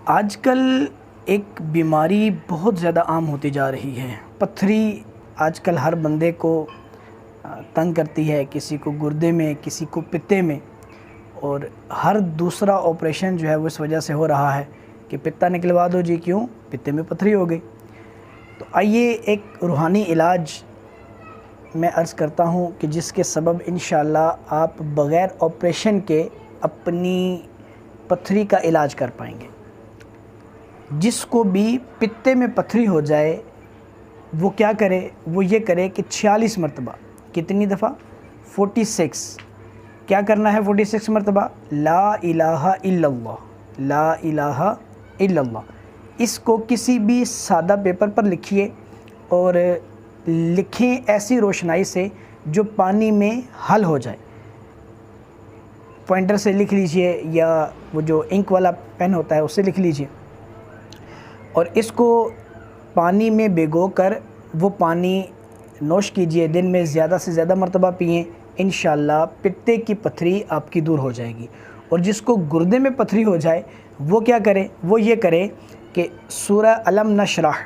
آج کل ایک بیماری بہت زیادہ عام ہوتی جا رہی ہے۔ پتھری آج کل ہر بندے کو تنگ کرتی ہے، کسی کو گردے میں، کسی کو پتے میں، اور ہر دوسرا آپریشن جو ہے وہ اس وجہ سے ہو رہا ہے کہ پتا نکلوا دو جی، کیوں؟ پتے میں پتھری ہو گئی۔ تو آئیے ایک روحانی علاج میں عرض کرتا ہوں کہ جس کے سبب انشاءاللہ آپ بغیر آپریشن کے اپنی پتھری کا علاج کر پائیں گے۔ جس کو بھی پتے میں پتھری ہو جائے وہ کیا کرے؟ وہ یہ کرے کہ 46 مرتبہ، کتنی دفعہ؟ 46۔ کیا کرنا ہے 46 مرتبہ؟ لا الہ الا اللہ، لا الہ الا اللہ۔ اس کو کسی بھی سادہ پیپر پر لکھیے اور لکھیں ایسی روشنائی سے جو پانی میں حل ہو جائے۔ پوائنٹر سے لکھ لیجئے یا وہ جو انک والا پین ہوتا ہے اس سے لکھ لیجئے، اور اس کو پانی میں بھگو کر وہ پانی نوش کیجئے۔ دن میں زیادہ سے زیادہ مرتبہ پئیں، انشاءاللہ پتے کی پتھری آپ کی دور ہو جائے گی۔ اور جس کو گردے میں پتھری ہو جائے وہ کیا کرے؟ وہ یہ کرے کہ سورہ الم نشرح،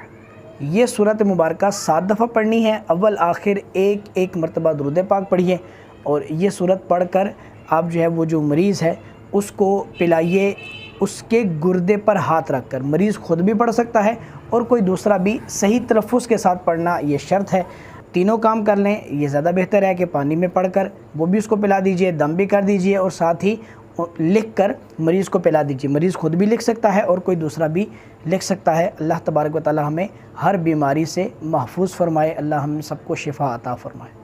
یہ سورۃ مبارکہ 7 دفعہ پڑھنی ہے، اول آخر ایک مرتبہ درود پاک پڑھیے، اور یہ سورت پڑھ کر آپ جو ہے وہ جو مریض ہے اس کو پلائیے، اس کے گردے پر ہاتھ رکھ کر۔ مریض خود بھی پڑھ سکتا ہے اور کوئی دوسرا بھی، صحیح تلفظ کے ساتھ پڑھنا یہ شرط ہے۔ تینوں کام کر لیں، یہ زیادہ بہتر ہے کہ پانی میں پڑھ کر وہ بھی اس کو پلا دیجئے، دم بھی کر دیجئے، اور ساتھ ہی لکھ کر مریض کو پلا دیجئے۔ مریض خود بھی لکھ سکتا ہے اور کوئی دوسرا بھی لکھ سکتا ہے۔ اللہ تبارک و تعالی ہمیں ہر بیماری سے محفوظ فرمائے، اللہ ہم سب کو شفا عطا فرمائے۔